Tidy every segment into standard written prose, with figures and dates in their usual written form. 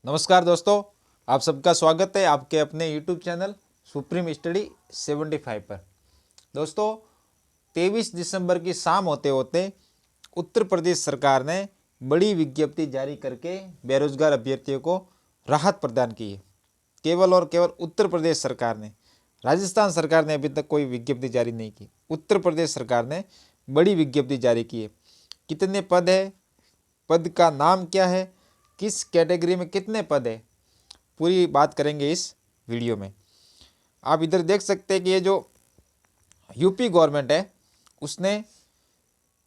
नमस्कार दोस्तों, आप सबका स्वागत है आपके अपने YouTube चैनल सुप्रीम स्टडी 75 पर। दोस्तों, 23 दिसंबर की शाम होते होते उत्तर प्रदेश सरकार ने बड़ी विज्ञप्ति जारी करके बेरोजगार अभ्यर्थियों को राहत प्रदान की है। केवल और केवल उत्तर प्रदेश सरकार ने, राजस्थान सरकार ने अभी तक कोई विज्ञप्ति जारी नहीं की। उत्तर प्रदेश सरकार ने बड़ी विज्ञप्ति जारी की है। कितने पद है, पद का नाम क्या है, किस कैटेगरी में कितने पद है, पूरी बात करेंगे इस वीडियो में। आप इधर देख सकते हैं कि ये जो यूपी गवर्नमेंट है उसने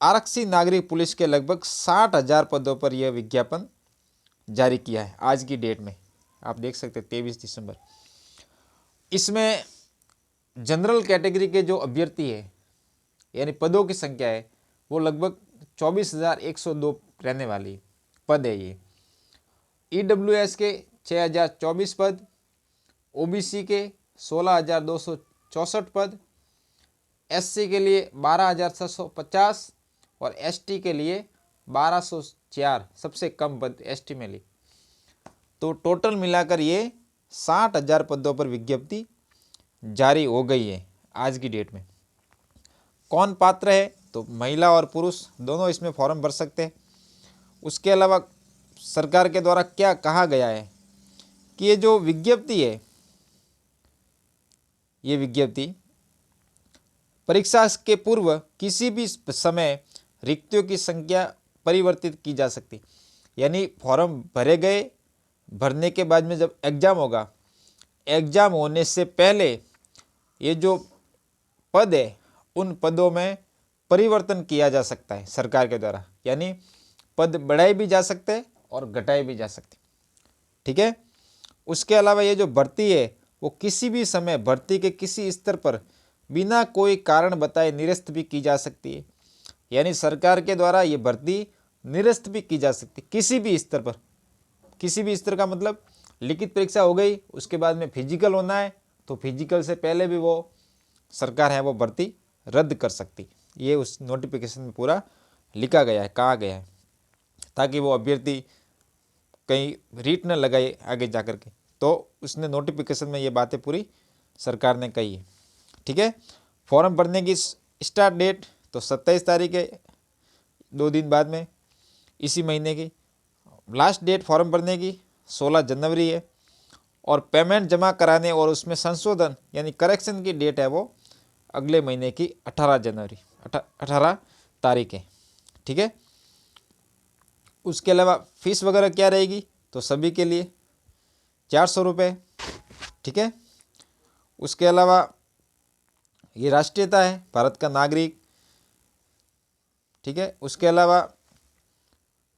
आरक्षित नागरिक पुलिस के लगभग 60,000 पदों पर यह विज्ञापन जारी किया है आज की डेट में। आप देख सकते हैं 23 दिसंबर। इसमें जनरल कैटेगरी के जो अभ्यर्थी है यानी पदों की संख्या है वो लगभग 24,102 रहने वाली पद है। ये EWS के 6,024 पद, OBC के 16,264 पद, SC के लिए 12,650 और ST के लिए 1,204 सबसे कम पद ST में ली। तो टोटल मिलाकर ये 60,000 पदों पर विज्ञप्ति जारी हो गई है आज की डेट में। कौन पात्र है? तो महिला और पुरुष दोनों इसमें फॉर्म भर सकते हैं। उसके अलावा सरकार के द्वारा क्या कहा गया है कि ये जो विज्ञप्ति है, ये विज्ञप्ति परीक्षा के पूर्व किसी भी समय रिक्तियों की संख्या परिवर्तित की जा सकती। यानी फॉर्म भरे गए, भरने के बाद में जब एग्ज़ाम होगा, एग्ज़ाम होने से पहले ये जो पद है उन पदों में परिवर्तन किया जा सकता है सरकार के द्वारा। यानी पद बढ़ाए भी जा सकते हैं और घटाए भी जा सकते, ठीक है। उसके अलावा ये जो भर्ती है वो किसी भी समय भर्ती के किसी स्तर पर बिना कोई कारण बताए निरस्त भी की जा सकती है। यानी सरकार के द्वारा ये भर्ती निरस्त भी की जा सकती किसी भी स्तर पर। किसी भी स्तर का मतलब लिखित परीक्षा हो गई, उसके बाद में फिजिकल होना है तो फिजिकल से पहले भी वो सरकार है वो भर्ती रद्द कर सकती। ये उस नोटिफिकेशन में पूरा लिखा गया है, कहा गया है, ताकि वो अभ्यर्थी कहीं रीट न लगाए आगे जा कर के। तो उसने नोटिफिकेशन में ये बातें पूरी सरकार ने कही है, ठीक है। फॉर्म भरने की स्टार्ट डेट तो 27 तारीख है, 2 दिन बाद में इसी महीने की। लास्ट डेट फॉर्म भरने की 16 जनवरी है और पेमेंट जमा कराने और उसमें संशोधन यानी करेक्शन की डेट है वो अगले महीने की 18 तारीख है, ठीक है। उसके अलावा फीस वगैरह क्या रहेगी? तो सभी के लिए 400 रुपये, ठीक है। उसके अलावा ये राष्ट्रीयता है, भारत का नागरिक, ठीक है। उसके अलावा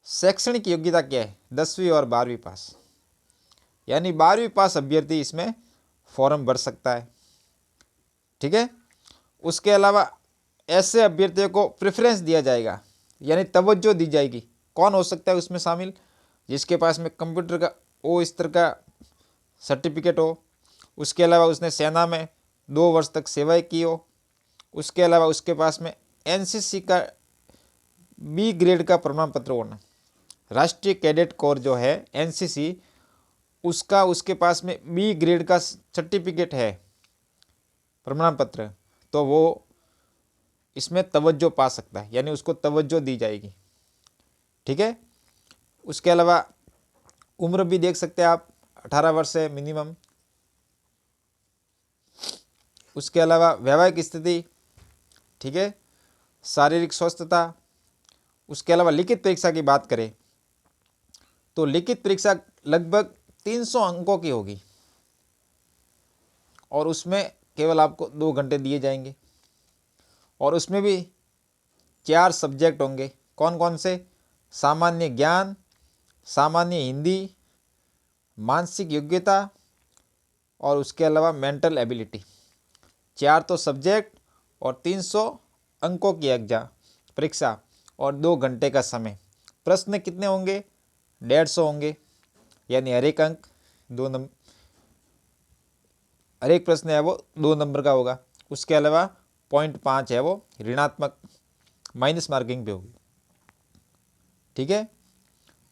शैक्षणिक योग्यता क्या है? 10वीं और 12वीं पास, यानी 12वीं पास अभ्यर्थी इसमें फॉर्म भर सकता है, ठीक है। उसके अलावा ऐसे अभ्यर्थियों को प्रेफरेंस दिया जाएगा यानी तवज्जो दी जाएगी। कौन हो सकता है उसमें शामिल? जिसके पास में कंप्यूटर का ओ स्तर का सर्टिफिकेट हो, उसके अलावा उसने सेना में 2 वर्ष तक सेवाएं की हो, उसके अलावा उसके पास में NCC का B ग्रेड का प्रमाण पत्र होना। राष्ट्रीय कैडेट कोर जो है NCC, उसका उसके पास में B ग्रेड का सर्टिफिकेट है, प्रमाण पत्र, तो वो इसमें तवज्जो पा सकता है, यानी उसको तवज्जो दी जाएगी, ठीक है। उसके अलावा उम्र भी देख सकते हैं आप, 18 वर्ष है मिनिमम। उसके अलावा वैवाहिक स्थिति, ठीक है, शारीरिक स्वस्थता। उसके अलावा लिखित परीक्षा की बात करें तो लिखित परीक्षा लगभग 300 अंकों की होगी और उसमें केवल आपको 2 घंटे दिए जाएंगे और उसमें भी 4 सब्जेक्ट होंगे। कौन कौन से? सामान्य ज्ञान, सामान्य हिंदी, मानसिक योग्यता और उसके अलावा मेंटल एबिलिटी। 4 तो सब्जेक्ट और 300 अंकों की एग्जाम परीक्षा और 2 घंटे का समय। प्रश्न कितने होंगे? 150 होंगे, यानी हर एक अंक 2 नंबर, हर एक प्रश्न है वो 2 नंबर का होगा। उसके अलावा 0.5 है वो ऋणात्मक माइनस मार्किंग पे होगी, ठीक है।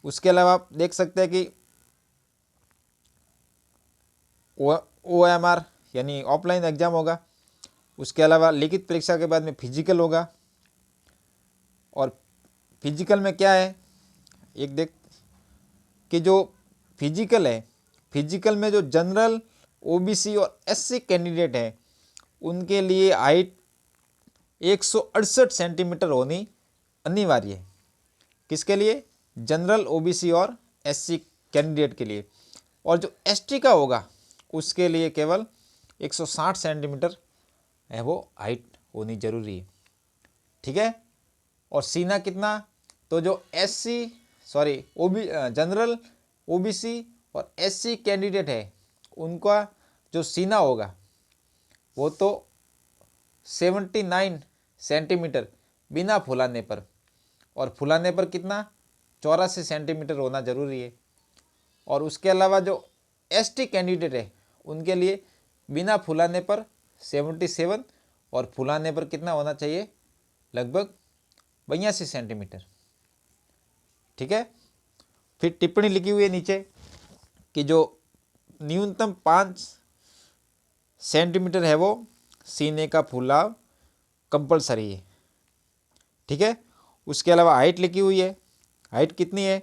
उसके अलावा आप देख सकते हैं कि OMR यानी ऑफलाइन एग्ज़ाम होगा। उसके अलावा लिखित परीक्षा के बाद में फिजिकल होगा। और फिजिकल में क्या है, एक देख कि जो फिजिकल है, फिजिकल में जो जनरल, OBC और SC कैंडिडेट है उनके लिए हाइट 168 सेंटीमीटर होनी अनिवार्य है। किसके लिए? जनरल, OBC और SC कैंडिडेट के लिए। और जो ST का होगा उसके लिए केवल 160 सेंटीमीटर है वो हाइट होनी जरूरी है। ठीक है। और सीना कितना? तो जो जनरल, OBC और SC कैंडिडेट है उनका जो सीना होगा वो तो 79 सेंटीमीटर बिना फुलाने पर, और फुलाने पर कितना? 84 सेंटीमीटर होना जरूरी है। और उसके अलावा जो ST कैंडिडेट है उनके लिए बिना फुलाने पर 77 और फुलाने पर कितना होना चाहिए? लगभग 82 सेंटीमीटर। ठीक है। फिर टिप्पणी लिखी हुई है नीचे कि जो न्यूनतम 5 सेंटीमीटर है वो सीने का फुलाव कंपलसरी है। ठीक है। उसके अलावा हाइट लिखी हुई है। हाइट कितनी है?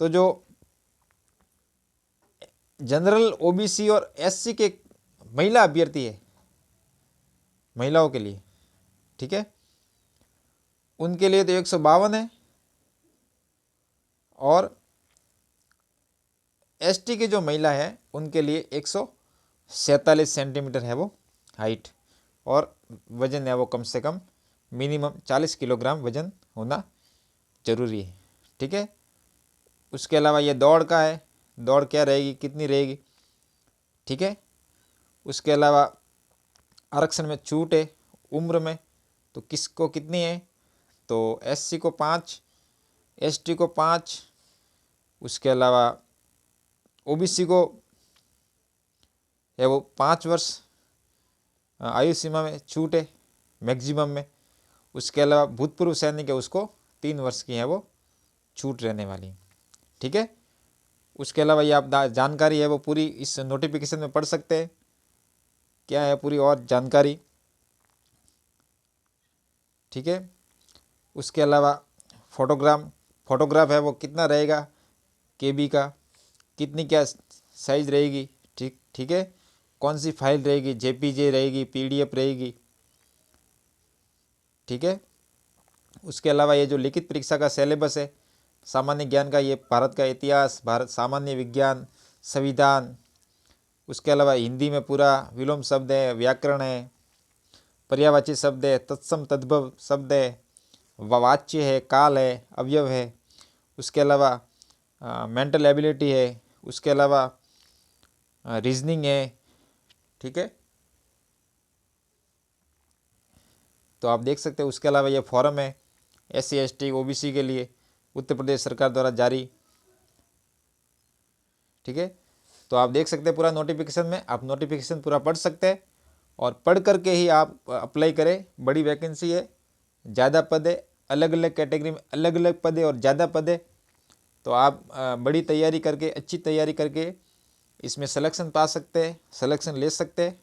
तो जो जनरल, OBC और SC के महिला अभ्यर्थी है, महिलाओं के लिए, ठीक है, उनके लिए तो 152 है। और ST की जो महिला है उनके लिए 147 सेंटीमीटर है वो हाइट। और वजन है वो कम से कम मिनिमम 40 किलोग्राम वजन होना जरूरी है। ठीक है। उसके अलावा ये दौड़ का है, दौड़ क्या रहेगी, कितनी रहेगी? ठीक है। उसके अलावा आरक्षण में छूट है उम्र में, तो किसको कितनी है? तो SC को 5, ST को 5, उसके अलावा OBC को है वो 5 वर्ष आयु सीमा में छूट है मैक्सिमम में। उसके अलावा भूतपूर्व सैनिक है उसको 3 वर्ष की है वो छूट रहने वाली। ठीक है। उसके अलावा ये आप जानकारी है वो पूरी इस नोटिफिकेशन में पढ़ सकते हैं, क्या है पूरी और जानकारी। ठीक है। उसके अलावा फोटोग्राफ है वो कितना रहेगा KB का, कितनी क्या साइज रहेगी, ठीक है, कौन सी फाइल रहेगी, JPG रहेगी, PDF रहेगी। ठीक है। उसके अलावा ये जो लिखित परीक्षा का सिलेबस है, सामान्य ज्ञान का, ये भारत का इतिहास, भारत सामान्य विज्ञान, संविधान, उसके अलावा हिंदी में पूरा विलोम शब्द है, व्याकरण है, पर्यायवाची शब्द है, तत्सम तद्भव शब्द है, वाच्य है, काल है, अवयव है। उसके अलावा मेंटल एबिलिटी है, उसके अलावा रीजनिंग है। ठीक है। तो आप देख सकते हैं। उसके अलावा ये फॉर्म है SC ST OBC के लिए उत्तर प्रदेश सरकार द्वारा जारी। ठीक है। तो आप देख सकते हैं पूरा नोटिफिकेशन में, आप नोटिफिकेशन पूरा पढ़ सकते हैं और पढ़ करके ही आप अप्लाई करें। बड़ी वैकेंसी है, ज़्यादा पद है, अलग अलग कैटेगरी में अलग अलग पद है और ज़्यादा पद है। तो आप बड़ी तैयारी करके, अच्छी तैयारी करके इसमें सिलेक्शन पा सकते हैं, सिलेक्शन ले सकते हैं।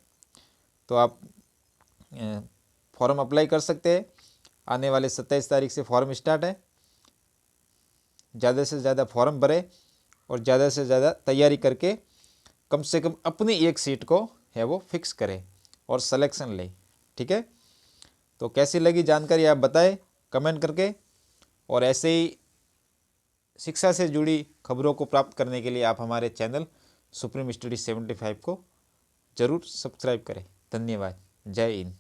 तो आप फॉर्म अप्लाई कर सकते हैं। आने वाले 27 तारीख से फॉर्म स्टार्ट है। ज़्यादा से ज़्यादा फॉर्म भरें और ज़्यादा से ज़्यादा तैयारी करके कम से कम अपनी एक सीट को है वो फिक्स करें और सिलेक्शन लें। ठीक है। तो कैसी लगी जानकारी आप बताएं कमेंट करके। और ऐसे ही शिक्षा से जुड़ी खबरों को प्राप्त करने के लिए आप हमारे चैनल सुप्रीम स्टडी 75 को ज़रूर सब्सक्राइब करें। धन्यवाद। जय हिंद।